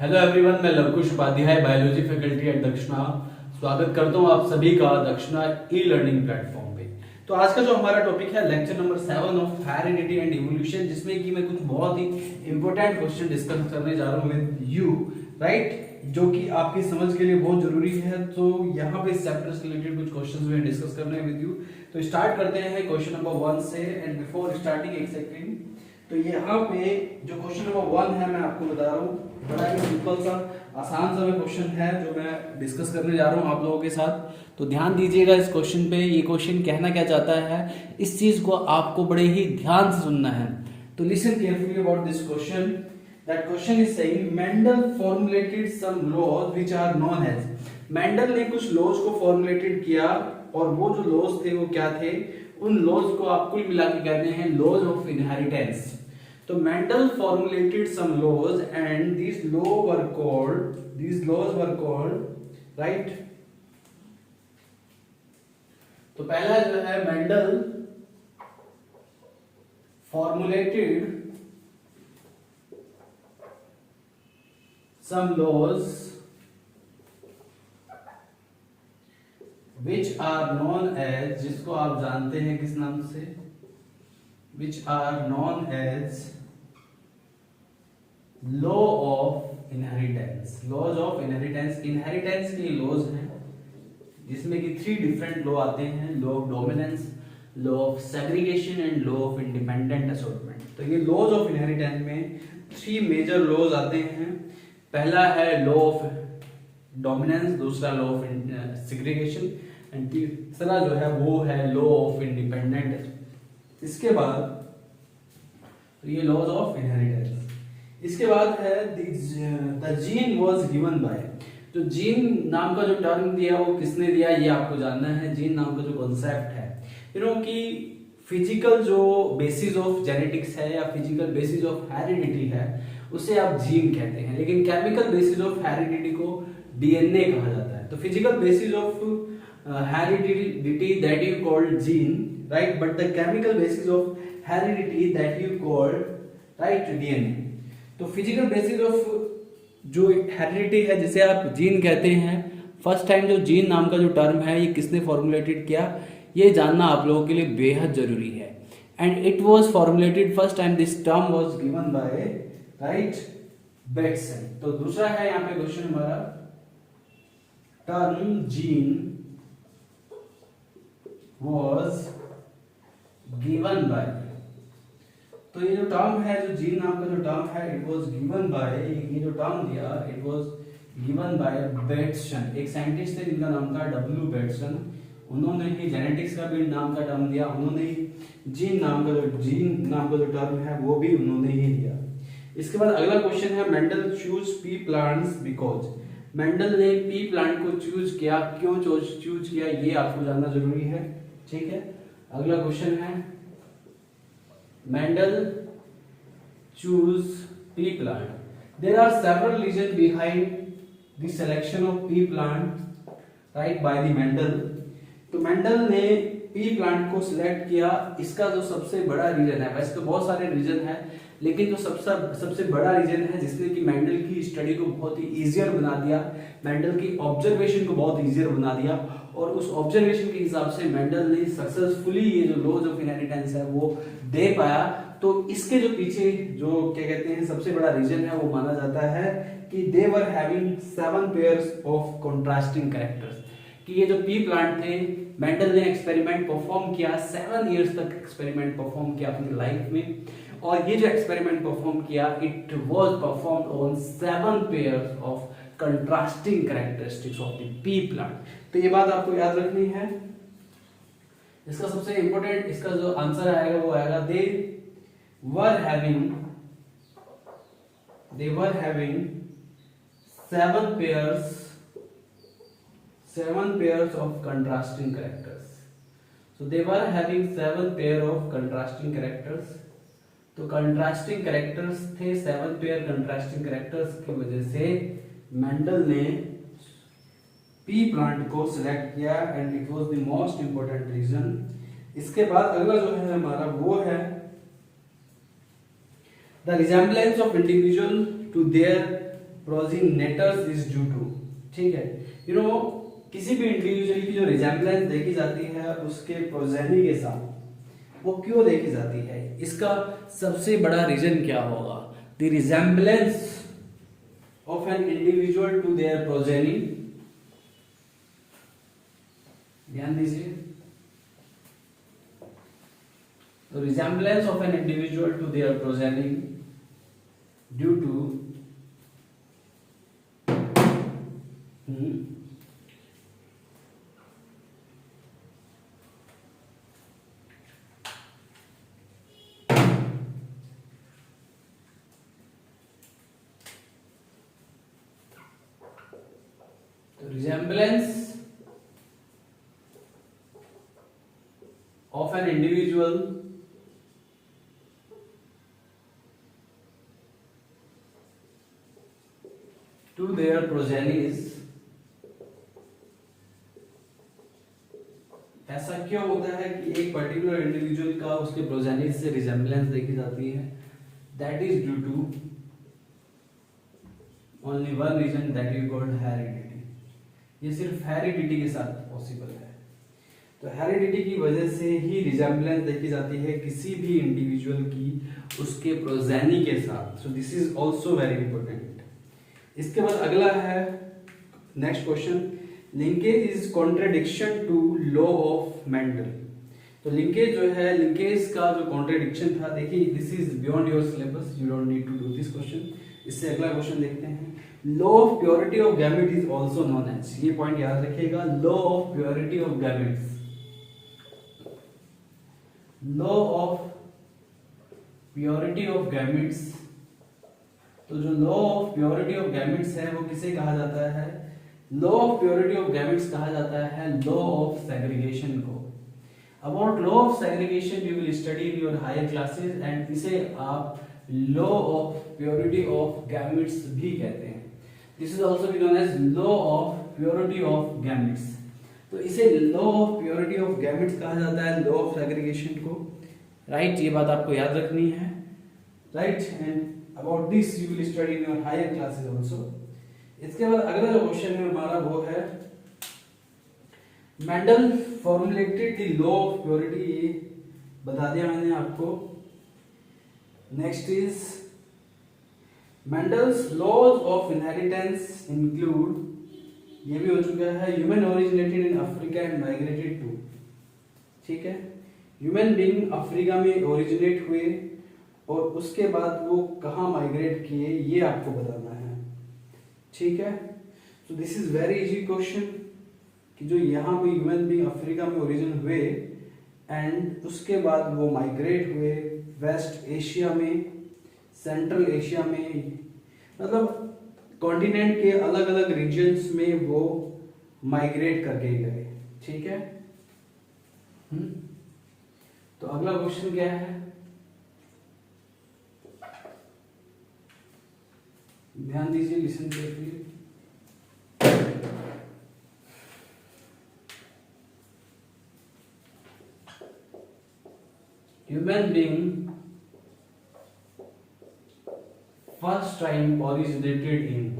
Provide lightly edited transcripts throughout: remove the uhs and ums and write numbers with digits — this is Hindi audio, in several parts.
हेलो एवरीवन, मैं Lavkush Upadhyay biology faculty at Dakshina स्वागत करता हूं आप सभी का दक्षिणा ई लर्निंग प्लेटफॉर्म पे। तो आज का जो हमारा टॉपिक है lecture number 7 of heredity and evolution, जिसमें कि मैं कुछ बहुत ही इंपॉर्टेंट क्वेश्चन डिस्कस करने जा रहा हूं विद यू, राइट, जो कि आपकी समझ के लिए बहुत जरूरी है। तो यहाँ पे इस चैप्टर से रिलेटेड कुछ क्वेश्चंस में डिस्कस करने हैं विद यू। तो स्टार्ट करते हैं क्वेश्चन नंबर 1 से। एंड बिफोर स्टार्टिंग एक सेकंड, तो यहाँ पे जो क्वेश्चन नंबर 1 है मैं आपको बता रहा हूँ, बड़ा ही सिंपल सा आसान सा क्वेश्चन है जो मैं डिस्कस करने जा रहा हूँ आप लोगों के साथ। तो ध्यान दीजिएगा इस क्वेश्चन पे। ये क्वेश्चन कहना क्या चाहता है, इस चीज को आपको बड़े ही ध्यान से सुनना है। तो listen carefully about this question. That question is saying Mendel formulated some laws which are known as. Mendel ने कुछ लॉज को फॉर्मुलेटेड किया और वो जो लॉज थे वो क्या थे, उन लॉज को आप कुल मिला के कहते हैं लॉज ऑफ इनहेरिटेंस। तो Mendel formulated some laws and these laws were called, right? तो पहला जो है Mendel formulated some laws which are known as, जिसको आप जानते हैं किस नाम से, which are known as law of inheritance। laws of inheritance, inheritance के laws हैं जिसमें कि 3 डिफरेंट लॉ आते हैं, law of dominance, law of segregation and law of independent assortment. तो ये लॉज ऑफ इनहेरिटेंस में 3 मेजर लॉज आते हैं। पहला है लॉ ऑफ डोमिनेंस, दूसरा लॉ ऑफ सेग्रीगेशन एंड तीसरा जो है वो है लॉ ऑफ इंडिपेंडेंट। इसके बाद तो ये लॉज ऑफ इनहेरिटेंस। इसके बाद है the gene was given by. तो जीन नाम का जो टर्म दिया वो किसने दिया, ये आपको जानना है। जीन नाम का जो कॉन्सेप्ट है, यू नो कि फिजिकल जो बेसिस ऑफ जेनेटिक्स है या फिजिकल बेसिस ऑफ हेरिडिटी है उसे आप जीन कहते हैं, लेकिन केमिकल बेसिस ऑफ हेरिडिटी को डीएनए कहा जाता है। तो physical basis of heredity that you called gene, right, but the chemical basis of heredity that you called, right, DNA। तो physical basis of जो heredity है जिसे आप जीन कहते हैं, फर्स्ट टाइम जो जीन नाम का जो टर्म है ये किसने फॉर्मुलेटेड किया, ये जानना आप लोगों के लिए बेहद जरूरी है। And it was formulated first time, this term was given by, right, Bateson. तो दूसरा है यहाँ पे क्वेश्चन हमारा, term gene was given by। तो ये जो टर्म है, जो जीन नाम का जो टर्म है, इट वाज गिवन बाय, ये जो टर्म दिया it was given by Bateson. एक साइंटिस्ट थे जिनका नाम था डब्ल्यू बेटसन। उन्होंने ही जेनेटिक्स का भी नाम का टर्म दिया, उन्होंने ही जीन नाम का जो टर्म है वो भी उन्होंने ही दिया। इसके बाद अगला क्वेश्चन है Mendel choose P plants because. Mendel ने पी प्लांट को चूज किया, क्यों चूज किया ये आपको जानना जरूरी है, ठीक है। अगला क्वेश्चन है Mendel choose pea plant, there are several reason behind the selection of pea plant, right, by the Mendel. तो मेंडल ने पी प्लांट को सिलेक्ट किया, इसका जो सबसे बड़ा रीजन है, वैसे तो बहुत सारे रीजन है लेकिन जो सबसे बड़ा रीजन है जिसने कि मेंडल की स्टडी को बहुत ही इजियर बना दिया, मेंडल की ऑब्जर्वेशन को बहुत इजियर बना दिया, और उस ऑब्जर्वेशन के हिसाब से मेंडल ने सक्सेसफुली ये जो लॉज ऑफ इनहेरिटेंस है वो दे पाया। तो इसके जो पीछे जो क्या कहते हैं सबसे बड़ा रीजन है वो माना जाता है कि they were having 7 pairs of contrasting characters. कि ये जो पी प्लांट थे, मेंडल ने एक्सपेरिमेंट परफॉर्म किया, 7 इयर्स तक एक्सपेरिमेंट परफॉर्म किया अपनी लाइफ में, और ये जो एक्सपेरिमेंट परफॉर्म किया it was performed on 7 pairs of contrasting characteristics of the P plant. तो ये बात आपको याद रखनी है। इसका सबसे इंपॉर्टेंट इसका जो आंसर आएगा वो आएगा दे were having 7 pairs of contrasting characters। So they were having 7 pair of contrasting characters। तो कंट्रास्टिंग कैरेक्टर्स थे 7 पेयर कंट्रास्टिंग कैरेक्टर्स की वजह से मेंडल ने पी प्लांट को सिलेक्ट किया and it was the most important reason. इसके बाद अगला जो है हमारा वो है the resemblance of individual to their progenitors is due to, ठीक है। यू नो किसी भी इंडिविजुअल की जो रिजेम्बलेंस देखी जाती है उसके प्रोजेनी के साथ, वो क्यों देखी जाती है, इसका सबसे बड़ा रीजन क्या होगा? The resemblance of an individual to their progeny, ध्यान दीजिए, the resemblance of an individual to their progeny due to the resemblance of an individual to their progenies, ऐसा क्यों होता है कि एक पर्टिकुलर इंडिविजुअल का उसके प्रोजेनिस से रिजेम्बलेंस देखी जाती है? That is due to only one reason, that is called heredity. ये सिर्फ हेरिडिटी के साथ पॉसिबल है। तो हेरिडिटी की वजह से ही रिजेम्बलेंस देखी जाती है किसी भी इंडिविजुअल की उसके प्रोजेनी के साथ। So this is also very important. इसके बाद अगला है next question, linkage is contradiction to law of Mendel. तो लिंकेज जो है, लिंकेज का जो कॉन्ट्रडिक्शन था, देखिए this is beyond your syllabus, you don't need to do this question. इससे अगला क्वेश्चन देखते हैं, law of purity of gamete is also known as, ये पॉइंट याद रखिएगा, law of purity of gametes, law of purity of gametes. तो जो law of purity of gametes है वो किसे कहा जाता है? Law of purity of gametes कहा जाता है लॉ ऑफ सेग्रीगेशन को। About law of segregation you will study in your higher classes and इसे आप law of purity of gametes भी कहते हैं। This is also known as law of purity of gametes. तो इसे law of purity of gametes कहा जाता है, लॉ ऑफ सेग्रीगेशन को, राइट? ये बात आपको याद रखनी है, right? And about this you will study in your higher classes also। इसके बाद अगला जो क्वेश्चन है हमारा वो है, Mendel formulated the law of purity, ये बता दिया मैंने आपको। Next is Mendel's laws of inheritance include, ये भी हो चुका है, human originated in Africa and migrated to, ठीक है। ह्यूमन बीइंग अफ्रीका में ओरिजिनेट हुए और उसके बाद वो कहाँ माइग्रेट किए, ये आपको बताना है, ठीक है। तो this is very easy question कि जो यहाँ पे ह्यूमन बीइंग अफ्रीका में ओरिजिन हुए एंड उसके बाद वो माइग्रेट हुए वेस्ट एशिया में, सेंट्रल एशिया में, मतलब कॉन्टिनेंट के अलग अलग रीजन्स में वो माइग्रेट करके गए, ठीक है। तो अगला क्वेश्चन क्या है, ध्यान दीजिए, listen carefully. Human being first time originated in,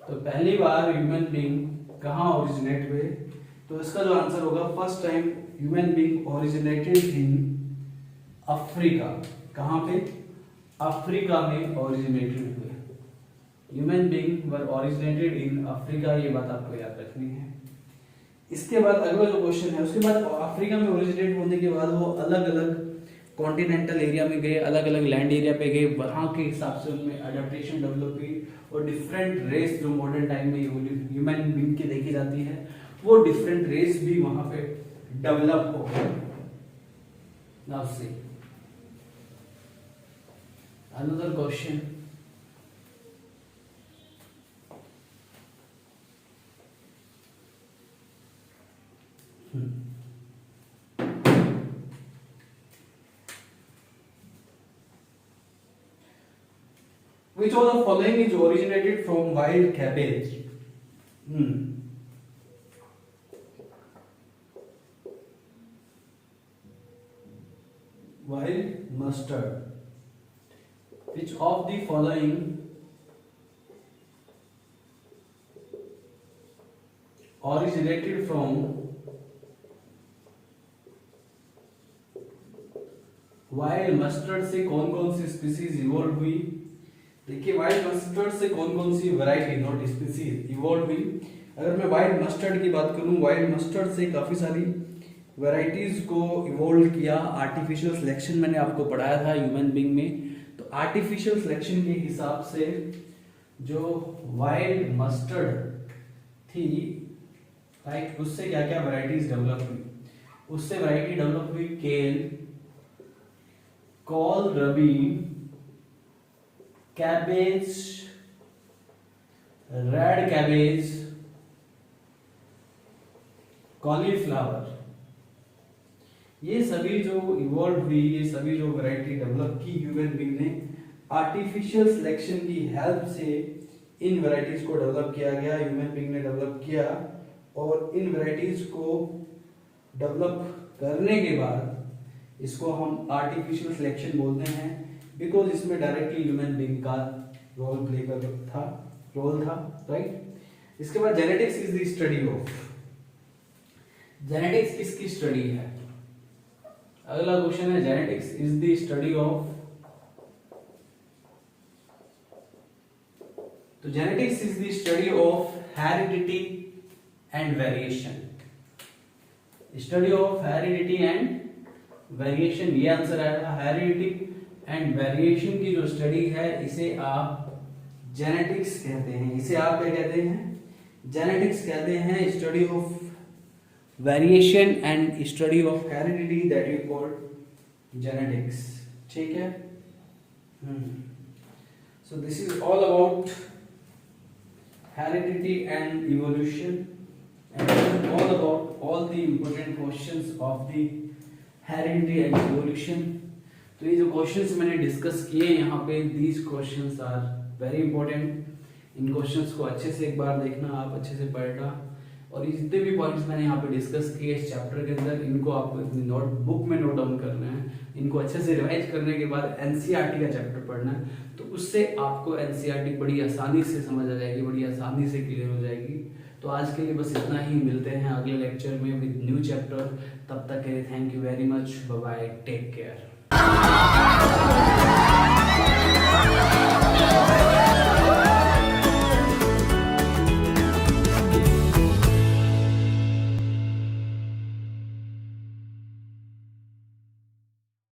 तो पहली बार ह्यूमन बीइंग कहाँ ओरिजिनेट हुए? तो इसका जो आंसर होगा, first time human being originated in Africa. कहाँ पे? अफ्रीका में ओरिजिनेटेड हुए। Human being were originated in Africa, ये बात आपको याद रखनी है। इसके बाद अगला जो क्वेश्चन है, उसके बाद अफ्रीका में ओरिजिनेट होने के बाद वो अलग अलग कॉन्टिनेंटल एरिया में गए, अलग अलग लैंड एरिया पे गए, वहाँ के हिसाब से उनमें अडेप्टेशन डेवलप हुई और डिफरेंट रेस जो मॉडर्न टाइम में ह्यूमन बीइंग की देखी जाती है, वो डिफरेंट रेस भी वहाँ पे डेवलप हो गए। Now see another question, which of the following is originated from wild cabbage? Wild mustard. Which of the following originated from wild mustard से कौन कौन सी स्पीसीज इवॉल्व हुई। देखिए वाइल्ड मस्टर्ड से कौन कौन सी वैरायटी नॉट स्पीसीज इवॉल्व हुई। अगर मैं वाइल्ड मस्टर्ड की बात करूं, वाइल्ड मस्टर्ड से काफी सारी वैरायटीज को इवॉल्व किया। आर्टिफिशियल सिलेक्शन मैंने आपको पढ़ाया था ह्यूमन बीइंग में, तो आर्टिफिशियल सिलेक्शन के हिसाब से जो वाइल्ड मस्टर्ड थी, राइट, उससे क्या क्या वैरायटीज डेवलप हुई। उससे वैरायटी डेवलप हुई केल, कॉल रबी, कैबेज, रेड कैबेज, कॉलीफ्लावर। ये सभी जो इवॉल्व हुई, ये सभी जो वैरायटी डेवलप की ह्यूमन बीइंग ने, आर्टिफिशियल सिलेक्शन की हेल्प से इन वैरायटीज को डेवलप किया गया, ह्यूमन बीइंग ने डेवलप किया। और इन वैरायटीज को डेवलप करने के बाद इसको हम आर्टिफिशियल सिलेक्शन बोलते हैं, बिकॉज इसमें डायरेक्टली ह्यूमन बीइंग का रोल था, राइट। इसके बाद genetics is the study of, genetics किसकी स्टडी है। अगला क्वेश्चन है genetics is the study of, तो genetics is the study of heredity and variation, study of heredity and variation, ये आंसर आएगा। हेरिडिटी एंड वेरिएशन की जो स्टडी है इसे आप जेनेटिक्स कहते हैं, इसे आप क्या कहते हैं, जेनेटिक्स कहते हैं। Study of variation and study of heredity that you call genetics, ठीक है। सो this is all about heredity and evolution and this is all about all the important questions of the heredity and evolution। तो ये जो क्वेश्चंस मैंने डिस्कस किए यहाँ पे, these questions are very important। In questions को अच्छे से एक बार देखना, आप अच्छे से पढ़ना, और जितने भी पॉइंट्स मैंने यहाँ पे डिस्कस किए इस चैप्टर के अंदर, इनको आपको अपनी नोटबुक में नोट डाउन करना है। इनको अच्छे से रिवाइज करने के बाद एनसीईआरटी का चैप्टर पढ़ना है, तो उससे आपको एनसीईआरटी बड़ी आसानी से समझ आ जाएगी, बड़ी आसानी से क्लियर हो जाएगी। तो आज के लिए बस इतना ही, मिलते हैं अगले लेक्चर में विद न्यू चैप्टर। तब तक के लिए thank you very much, bye bye, take care.